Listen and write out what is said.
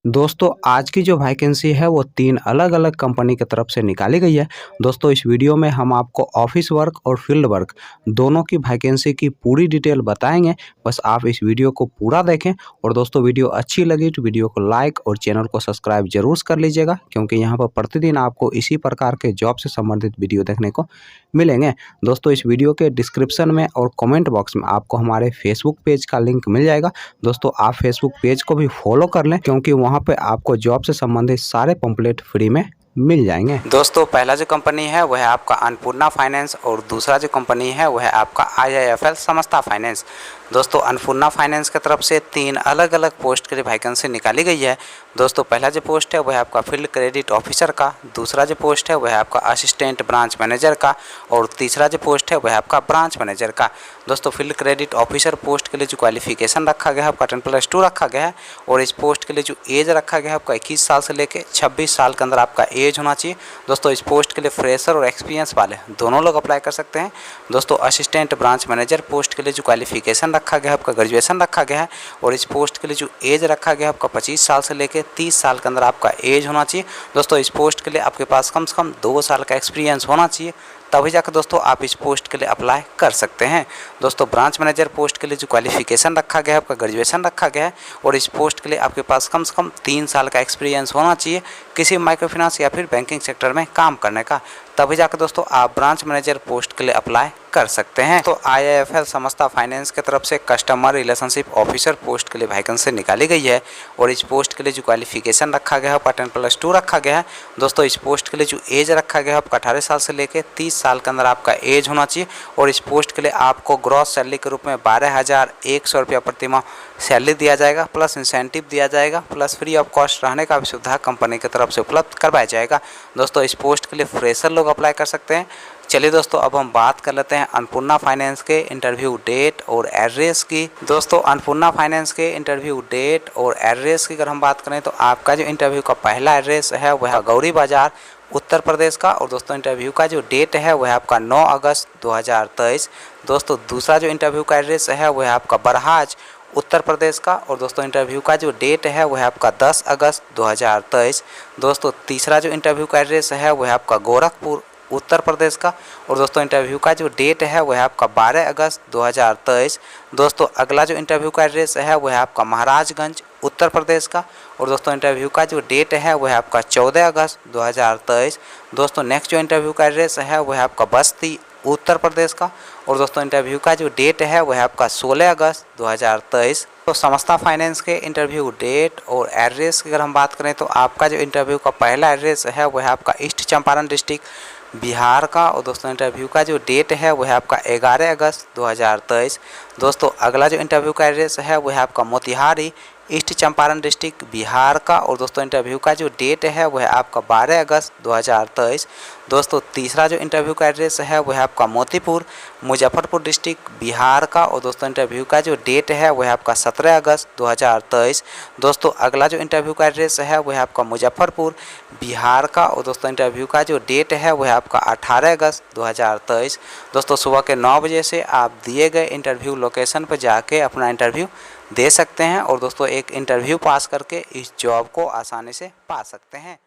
दोस्तों आज की जो वैकेंसी है वो 3 अलग-अलग कंपनी की तरफ से निकाली गई है। दोस्तों इस वीडियो में हम आपको ऑफिस वर्क और फील्ड वर्क दोनों की वैकेंसी की पूरी डिटेल बताएँगे। बस आप इस वीडियो को पूरा देखें और दोस्तों वीडियो अच्छी लगी तो वीडियो को लाइक और चैनल को सब्सक्राइब ज़रूर कर लीजिएगा, क्योंकि यहाँ पर प्रतिदिन आपको इसी प्रकार के जॉब से संबंधित वीडियो देखने को मिलेंगे। दोस्तों इस वीडियो के डिस्क्रिप्शन में और कमेंट बॉक्स में आपको हमारे फेसबुक पेज का लिंक मिल जाएगा। दोस्तों आप फेसबुक पेज को भी फॉलो कर लें, क्योंकि वहाँ पे आपको जॉब से संबंधित सारे पंपलेट फ्री में मिल जाएंगे। दोस्तों पहला जो कंपनी है वह है आपका अन्नपूर्णा फाइनेंस और दूसरा जो कंपनी है वह है आपका IIFL समस्ता फाइनेंस। दोस्तों अन्नपूर्णा फाइनेंस की तरफ से 3 अलग अलग पोस्ट के लिए वैकेंसी निकाली गई है। दोस्तों पहला जो पोस्ट है वह है आपका फील्ड क्रेडिट ऑफिसर का, दूसरा जो पोस्ट है वह है आपका असिस्टेंट ब्रांच मैनेजर का और तीसरा जो पोस्ट है वह है आपका ब्रांच मैनेजर का। दोस्तों फील्ड क्रेडिट ऑफिसर पोस्ट के लिए जो क्वालिफिकेशन रखा गया है आपका 10+2 रखा गया है और इस पोस्ट के लिए जो एज रखा गया है आपका 21 साल से लेकर 26 साल के अंदर आपका एज होना चाहिए। दोस्तों इस पोस्ट के लिए फ्रेशर और एक्सपीरियंस वाले दोनों लोग अप्लाई कर सकते हैं। दोस्तों असिस्टेंट ब्रांच मैनेजर पोस्ट के लिए जो क्वालिफिकेशन रखा गया है आपका ग्रेजुएशन रखा गया है और इस पोस्ट के लिए जो एज रखा गया है आपका 25 साल से लेकर 30 साल के अंदर आपका एज होना चाहिए। दोस्तों इस पोस्ट के लिए आपके पास कम से कम 2 साल का एक्सपीरियंस होना चाहिए, तभी जाकर दोस्तों आप इस पोस्ट के लिए अप्लाई कर सकते हैं। दोस्तों ब्रांच मैनेजर पोस्ट के लिए जो क्वालिफिकेशन रखा गया है आपका ग्रेजुएशन रखा गया है और इस पोस्ट के लिए आपके पास कम से कम 3 साल का एक्सपीरियंस होना चाहिए किसी माइक्रो फाइनेंस या फिर बैंकिंग सेक्टर में काम करने का, तभी जाकर दोस्तों आप ब्रांच मैनेजर पोस्ट के लिए अप्लाई कर सकते हैं। तो IIFL समस्ता फाइनेंस की तरफ से कस्टमर रिलेशनशिप ऑफिसर पोस्ट के लिए वैकेंसी निकाली गई है और इस पोस्ट के लिए जो क्वालिफिकेशन रखा गया है आपका 10+2 रखा गया है। दोस्तों इस पोस्ट के लिए जो एज रखा गया है आपका 18 साल से लेकर 30 साल के अंदर आपका एज होना चाहिए और इस पोस्ट के लिए आपको ग्रॉस सैलरी के रूप में 12,100 रुपया प्रति माह सैलरी दिया जाएगा, प्लस इंसेंटिव दिया जाएगा, प्लस फ्री ऑफ कॉस्ट रहने का भी सुविधा कंपनी की तरफ से उपलब्ध करवाया जाएगा। दोस्तों इस पोस्ट के लिए फ्रेशर लोग अप्लाई कर सकते हैं। चलिए दोस्तों अब हम बात कर लेते हैं अन्नपूर्णा फाइनेंस के इंटरव्यू डेट और एड्रेस की। दोस्तों अन्नपूर्णा फाइनेंस के इंटरव्यू डेट और एड्रेस की अगर हम बात करें तो आपका जो इंटरव्यू का पहला एड्रेस है वह गौरी बाजार उत्तर प्रदेश का और दोस्तों इंटरव्यू का जो डेट है वह आपका 9 अगस्त 2023। दोस्तों दूसरा जो इंटरव्यू का एड्रेस है वह आपका बरहाज उत्तर प्रदेश का और दोस्तों इंटरव्यू का जो डेट है वह आपका 10 अगस्त 2023। दोस्तों तीसरा जो इंटरव्यू का एड्रेस है वह आपका गोरखपुर उत्तर प्रदेश का और दोस्तों इंटरव्यू का जो डेट है वह आपका 12 अगस्त 2023। दोस्तों अगला जो इंटरव्यू का एड्रेस है वह आपका महाराजगंज उत्तर प्रदेश का और दोस्तों इंटरव्यू का जो डेट है वह आपका 14 अगस्त 2023। दोस्तों नेक्स्ट जो इंटरव्यू का एड्रेस है वह आपका बस्ती उत्तर प्रदेश का और दोस्तों इंटरव्यू का जो डेट है वह आपका 16 अगस्त 2023। तो समस्ता फाइनेंस के इंटरव्यू डेट और एड्रेस की अगर हम बात करें तो आपका जो इंटरव्यू का पहला एड्रेस है वह आपका ईस्ट चंपारण डिस्ट्रिक्ट बिहार का और दोस्तों इंटरव्यू का जो डेट है वह आपका 11 अगस्त 2023। दोस्तों अगला जो इंटरव्यू का एड्रेस है वह आपका मोतिहारी ईस्ट चंपारण डिस्ट्रिक्ट बिहार का और दोस्तों इंटरव्यू का जो डेट है वह आपका 12 अगस्त 2023। दोस्तों तीसरा जो इंटरव्यू का एड्रेस है वह आपका मोतीपुर मुजफ्फरपुर डिस्ट्रिक्ट बिहार का और दोस्तों इंटरव्यू का जो डेट है वह आपका 17 अगस्त 2023। दोस्तों अगला जो इंटरव्यू का एड्रेस है वह आपका मुजफ्फरपुर बिहार का और दोस्तों इंटरव्यू का जो डेट है वह आपका 18 अगस्त 2023। दोस्तों सुबह के 9 बजे से आप दिए गए इंटरव्यू लोकेशन पर जाके अपना इंटरव्यू दे सकते हैं और दोस्तों एक इंटरव्यू पास करके इस जॉब को आसानी से पा सकते हैं।